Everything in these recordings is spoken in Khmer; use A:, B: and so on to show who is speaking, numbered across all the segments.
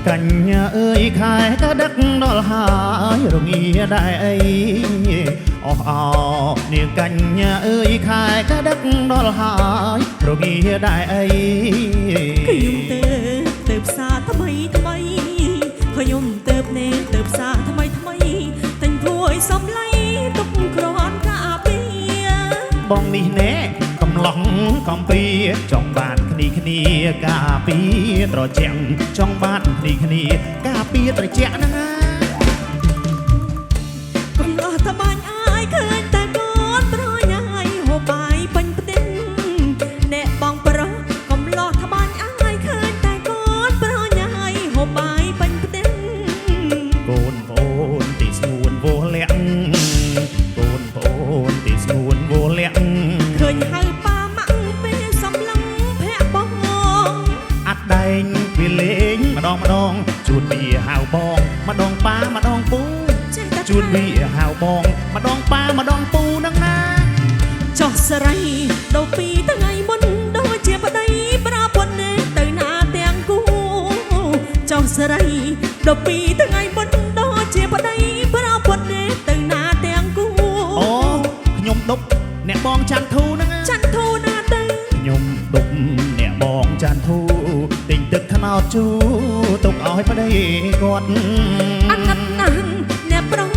A: កញ្ញាអើយខែក៏ដឹកដល់ហើយរងាដែរអីអោះអោនាងកញ្ញាអើយខែក៏ដឹកដល់ហើយរងាដែរអី
B: ខ្ញុំទៅផ្សារថ្មីខ្ញុំទៅផ្សារថ្មីតែងធ្វើឲ្យសំឡៃទុកក្រនកាពី
A: បងនេះណែកំឡោះកំព្រាចង់បានគ្នាកាពីត្រជាក់ចង់បានគ្នាកាពីត្រជាក់ហ្នឹង
B: កំឡោះត្បាញអាយឃើញតែកូនប្រញ៉ាយហូបបាយពេញផ្ទះអ្នកបងប្រុសកំឡោះត្បាញអាយឃើញតែកូនប្រញ៉ាយហូបបាយពេញផ្ទះ
A: កូនប្អូនទីស្ងួនវោលាក់កូនប្អូនទីស្ងួនវោលាក់
B: ឃើញហៅប៉ាម៉ាក់ពេលសំឡឹងភ័ក្របង
A: អត់ដែងវាលេងម្ដងជួនវាហៅបងម្ដងប៉ាម្ដងពូជួនវាហៅបងម្ដងប៉ាម្ដងពូនឹងណា
B: ចោះស្រីដល់ពីថ្ងៃមុនដូចជាប្តីប្រពន្ធទៅណាទាំងគូចោះស្រីដល់ពីថ្ងៃមុនដូចជាប្តីប្រពន្ធទៅណាទាំងគូ
A: អូខ្ញុំដប់អ្នកបងច័ន្ទធូហ្នឹង
B: ច័ន្ទធូណាទៅ
A: ខ្ញុំដប់អ្នកបងច័ន្ទធូទិញទឹកថ្នោតជូទុកឲ្យប្តីគាត់
B: អាណិតណាស់អ្នកប្រុង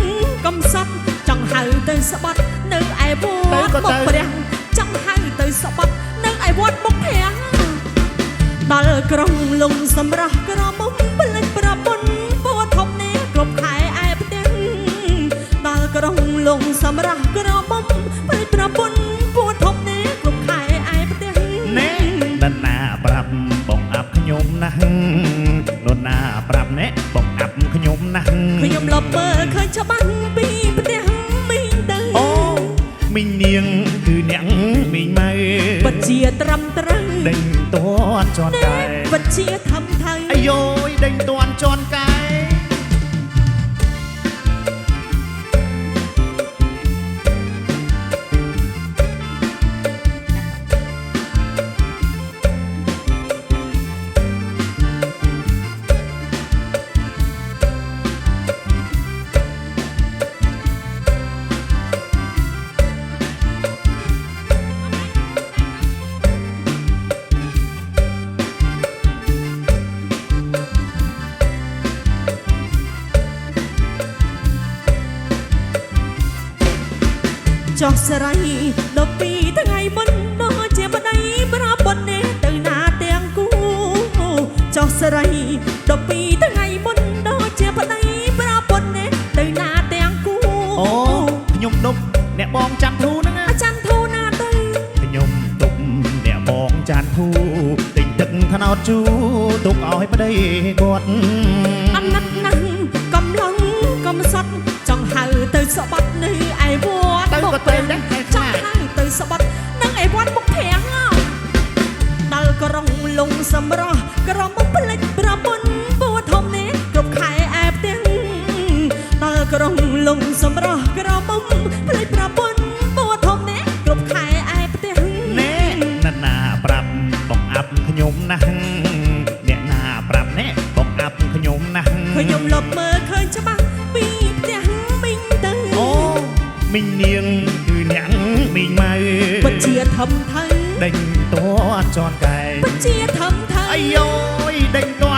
B: កំសត់ចង់ហៅទៅស្បាត់នៅឯវត្តមុខព្រះចង់ហៅទៅស្បាត់នៅឯវត្តមុខព្រះដល់ក្រុងលងសម្រស់ក្រមុំផ្លេចប្រពន្ធពូធំនេះគ្រប់ខែឯផ្ទះដល់ក្រុងលងសម្រស់ក្រមុំផ្លេចប្រពន្ធពូធំនេះគ្រប់ខែឯផ្ទះ
A: ណែនរណាប្រាប់បងអាប់ខ្ញុំណាស់នរណាប្រាប់ណែបងអាប់ខ្ញុំណាស់
B: ខ្ញុំលប់មើលឃើញច្បាស់ពីផ្ទះមីងទៅ
A: អូមីងនាងគឺអ្នកមីងម៉ៅ
B: បច្ជាត្រឹមត្រូវ
A: ដេញទាន់ជន់កាយ
B: បច្ជាធំថៅ
A: អាយយដេញទាន់ជន់កាយ
B: ចោះស្រីដល់ពីថ្ងៃមុនដូចជាប្តីប្រពន្ធទៅណាទាំងគូចោះស្រីដល់ពីថ្ងៃមុនដូចជាប្តីប្រពន្ធទៅណាទាំងគូ
A: អូខ្ញុំដប់អ្នកបងច័ន្ទធូហ្នឹង
B: ច័ន្ទធូណាទៅ
A: ខ្ញុំដប់អ្នកបងច័ន្ទធូទិញទឹកថ្នោតជូទុកឲ្យប្តីគាត់
B: អាណិតណាស់កំឡុងកំសត់ចង់ហៅទៅស្បាត់នៅឯវត្ត
A: ទៅក៏ទៅដែរ
B: ចង់ហៅទៅស្បាត់នឹងឯវត្តមុខព្រះដល់ក្រុងលងសម្រស់ក្រមុំផ្លេចប្រពន្ធពូធំនេះគ្រប់ខែឯផ្ទះដល់ក្រុងលងសម្រស់ក្រមុំផ្លេចប្រពន្ធពូធំនេះគ្រប់ខែឯផ្ទះ
A: ណែនរណាប្រាប់បងអាប់ខ្ញុំណាស់អ្នកណាប្រាប់ណែបងអាប់ខ្ញុំណាស់
B: ខ្ញុំលប់មើលឃើញច្បាស់ពីផ្ទះមីងទៅ
A: អូមីងនាងគឺអ្នកមីងម៉ៅ
B: បច្ជាធំថៅ
A: ដេញទាន់ជន់កាយ
B: បច្ជាធំថៅ
A: អាយយដេញទា